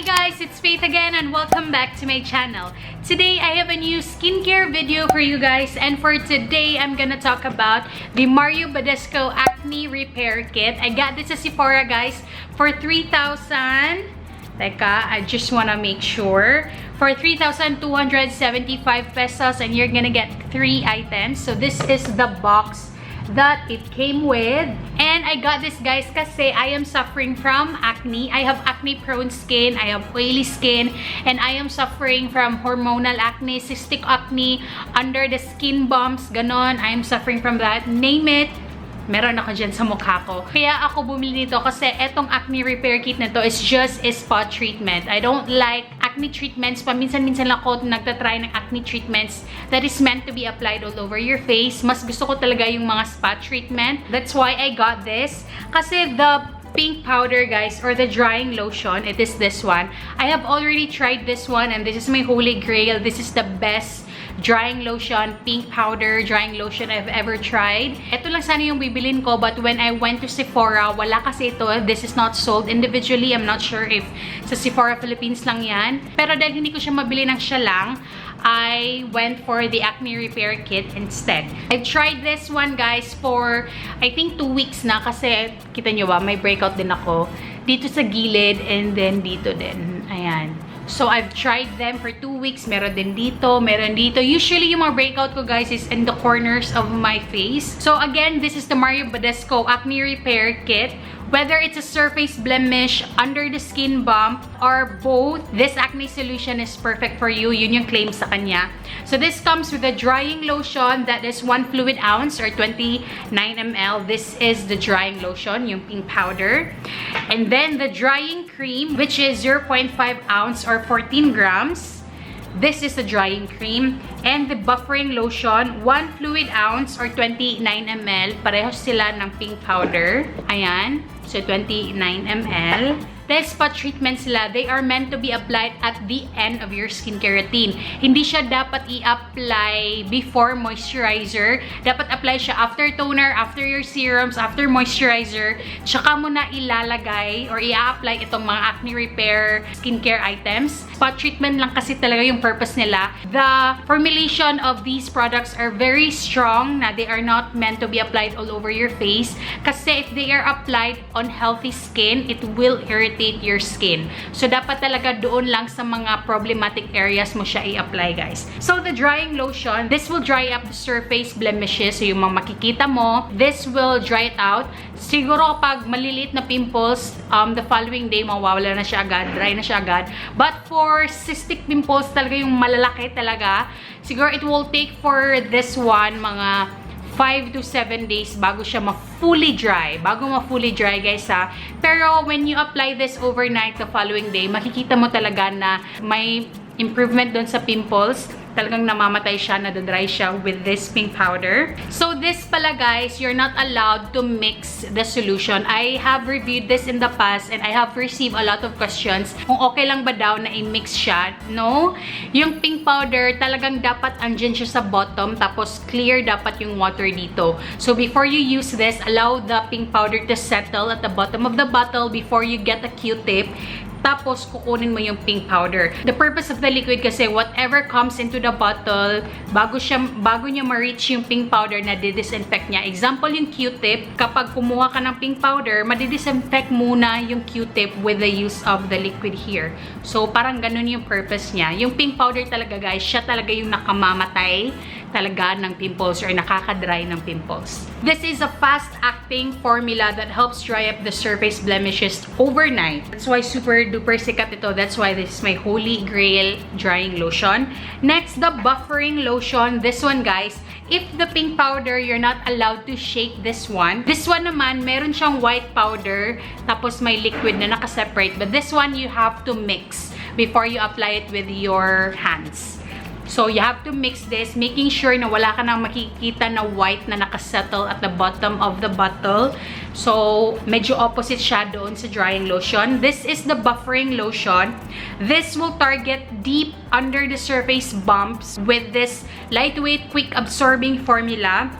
Hi guys, it's Faith again and welcome back to my channel. Today I have a new skincare video for you guys, and for today I'm gonna talk about the Badescu Acne Repair Kit. I got this at Sephora guys for 3,000. Teka, I just wanna make sure. For 3,275 pesos, and you're gonna get 3 items. So this is the box that it came with, and I got this guys kasi I am suffering from acne. I have acne-prone skin, I have oily skin, and I am suffering from hormonal acne, cystic acne, under the skin bumps, ganon. I am suffering from that, name it, meron ako dyan sa mukha ko. Kaya ako bumili nito kasi etong acne repair kit na to is just a spot treatment. I don't like acne treatments. Paminsan-minsan lang ako nagtatry ng acne treatments that is meant to be applied all over your face. Mas gusto ko talaga yung mga spot treatment. That's why I got this. Kasi the pink powder guys, or the drying lotion, it is this one. I have already tried this one and this is my holy grail. This is the best drying lotion, pink powder drying lotion I've ever tried. Ito lang sana yung bibilin ko, but when I went to Sephora, wala kasi ito. This is not sold individually. I'm not sure if sa Sephora Philippines lang yan. Pero dahil hindi ko siya mabili ng siya lang, I went for the acne repair kit instead. I tried this one guys for I think 2 weeks na, kasi kita nyo ba, may breakout din ako dito sa gilid and then dito din. Ayan. So, I've tried them for 2 weeks. Meron din dito, meron dito. Usually, yung mga breakout ko, guys, is in the corners of my face. So, again, this is the Badescu Acne Repair Kit. Whether it's a surface blemish, under the skin bump, or both, this acne solution is perfect for you. Yun yung claim sa kanya. So, this comes with a drying lotion that is 1 fluid ounce or 29 ml. This is the drying lotion, yung pink powder. And then, the drying cream, which is 0.5 ounce or 14 grams. This is the drying cream. And the buffering lotion, 1 fluid ounce or 29 ml. Pareho sila ng pink powder. Ayan. So, 29 ml. Dahil spot treatment sila, they are meant to be applied at the end of your skincare routine. Hindi siya dapat i-apply before moisturizer. Dapat apply siya after toner, after your serums, after moisturizer. Tsaka mo na ilalagay or i-apply itong mga acne repair skincare items. Spot treatment lang kasi talaga yung purpose nila. The formulation of these products are very strong, na they are not meant to be applied all over your face. Kasi if they are applied on healthy skin, it will irritate your skin. So, dapat talaga doon lang sa mga problematic areas mo siya i-apply, guys. So, the drying lotion, this will dry up the surface blemishes. So, yung mga makikita mo, this will dry it out. Siguro kapag maliliit na pimples, the following day, mawawala na siya agad, dry na siya agad. But for cystic pimples, talaga yung malalaki talaga, siguro it will take for this one, mga 5 to 7 days bago siya ma-fully dry. Bago ma-fully dry, guys, ha. Pero when you apply this overnight, the following day, makikita mo talaga na may improvement doon sa pimples. Talagang namamatay siya, nadadry siya with this pink powder. So, this pala, guys, you're not allowed to mix the solution. I have reviewed this in the past and I have received a lot of questions kung okay lang ba daw na i-mix siya. No? Yung pink powder, talagang dapat andyan siya sa bottom, tapos clear dapat yung water dito. So, before you use this, allow the pink powder to settle at the bottom of the bottle before you get a Q-tip. Tapos, kukunin mo yung pink powder. The purpose of the liquid kasi, whatever comes into the bottle, bago niya ma-reach yung pink powder, na disinfect niya. Example, yung Q-tip, kapag kumuha ka ng pink powder, madidisinfect muna yung Q-tip with the use of the liquid here. So, parang ganun yung purpose niya. Yung pink powder talaga, guys, siya talaga yung nakamamatay talaga ng pimples or nakaka-dry ng pimples. This is a fast-acting formula that helps dry up the surface blemishes overnight. That's why super duper sikat ito. That's why this is my holy grail drying lotion. Next, the buffering lotion. This one, guys, if the pink powder, you're not allowed to shake this one. This one naman, meron siyang white powder, tapos may liquid na nakaseparate. But this one, you have to mix before you apply it with your hands. So, you have to mix this, making sure na wala ka nang makikita na white na nakasettle at the bottom of the bottle. So, medyo opposite siya doon sa drying lotion. This is the buffering lotion. This will target deep under the surface bumps with this lightweight, quick absorbing formula.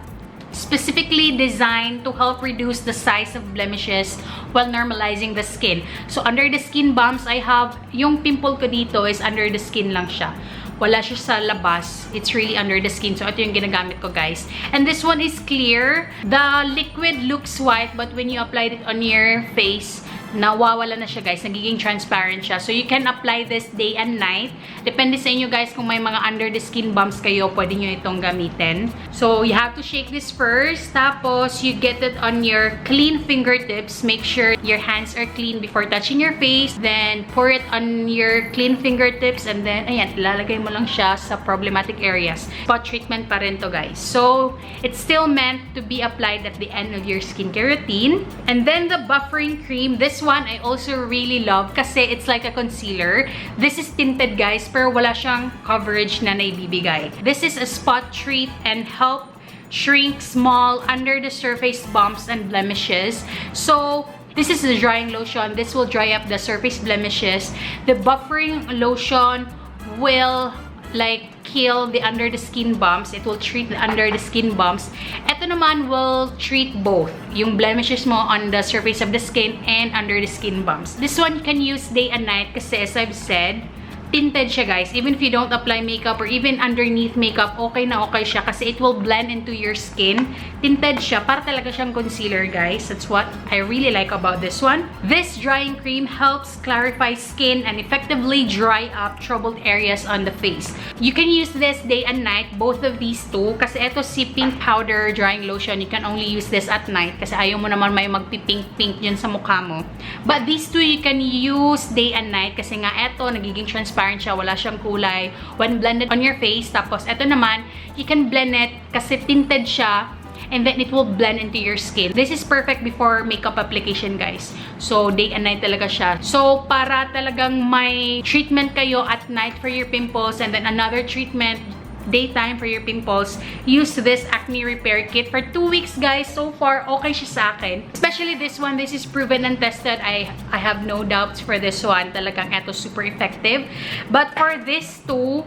specifically designed to help reduce the size of blemishes while normalizing the skin. So, under the skin bumps, I have, yung pimple ko dito is under the skin lang siya. Wala siya sa labas. It's really under the skin. So, ito yung ginagamit ko, guys. And this one is clear. The liquid looks white, but when you apply it on your face, nawawala na siya, guys. Nagiging transparent siya. So, you can apply this day and night. Depende sa inyo, guys, kung may mga under the skin bumps kayo, pwede nyo itong gamitin. So, you have to shake this first. Tapos, you get it on your clean fingertips. Make sure your hands are clean before touching your face. Then, pour it on your clean fingertips. And then, ayan, ilalagay mo lang siya sa problematic areas. Spot treatment pa rin to, guys. So, it's still meant to be applied at the end of your skincare routine. And then, the buffering cream. This one I also really love kasi it's like a concealer. This is tinted, guys, pero wala siyang coverage na naibibigay. This is a spot treat and help shrink small under the surface bumps and blemishes. So, this is a drying lotion. This will dry up the surface blemishes. The buffering lotion will like kill the under the skin bumps. It will treat the under the skin bumps. Ito naman will treat both. Yung blemishes mo on the surface of the skin and under the skin bumps. This one you can use day and night kasi as I've said, tinted siya, guys. Even if you don't apply makeup or even underneath makeup, okay na okay siya kasi it will blend into your skin. Tinted siya. Para talaga siyang concealer, guys. That's what I really like about this one. This drying cream helps clarify skin and effectively dry up troubled areas on the face. You can use this day and night, both of these two. Kasi ito si pink powder drying lotion, you can only use this at night kasi ayaw mo naman may magpipink-pink yun sa mukha mo. But these two, you can use day and night kasi nga ito, nagiging transparent siya, wala siyang kulay when blended on your face. Tapos, ito naman, you can blend it kasi tinted siya and then it will blend into your skin. This is perfect before makeup application, guys. So, day and night talaga siya. So, para talagang may treatment kayo at night for your pimples and then another treatment daytime for your pimples, use this acne repair kit for 2 weeks, guys. So far, okay siya sa akin. Especially this one, this is proven and tested. I have no doubts for this one. Talagang eto super effective. But for this two,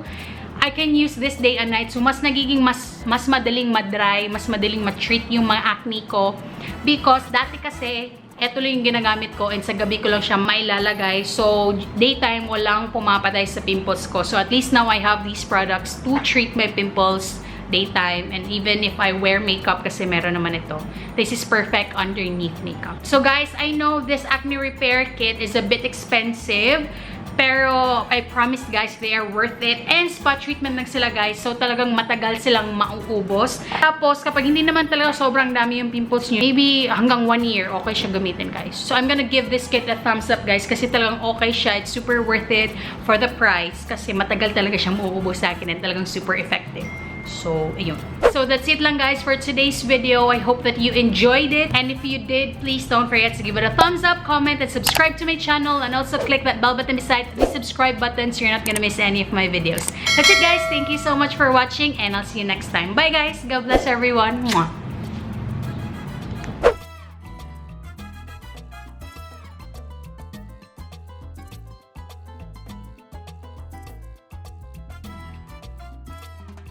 I can use this day and night. So, mas nagiging mas madaling madry, mas madaling matreat yung mga acne ko. Because dati kasi, eto lang yung ginagamit ko and sa gabi ko lang siya mailalagay. So, daytime walang pumapatay sa pimples ko. So, at least now I have these products to treat my pimples daytime. And even if I wear makeup kasi meron naman ito. This is perfect underneath makeup. So, guys, I know this acne repair kit is a bit expensive. Pero, I promise, guys, they are worth it. And spot treatment lang sila, guys. So, talagang matagal silang mauubos. Tapos, kapag hindi naman talaga sobrang dami yung pimples nyo, maybe hanggang 1 year, okay siya gamitin, guys. So, I'm gonna give this kit a thumbs up, guys. Kasi talagang okay siya. It's super worth it for the price. Kasi matagal talaga siyang mauubos sa akin. And talagang super effective. So, ayun. So, that's it lang, guys, for today's video. I hope that you enjoyed it. And if you did, please don't forget to give it a thumbs up, comment, and subscribe to my channel. And also click that bell button beside the subscribe button so you're not gonna miss any of my videos. That's it, guys. Thank you so much for watching, and I'll see you next time. Bye, guys. God bless everyone. Mwah.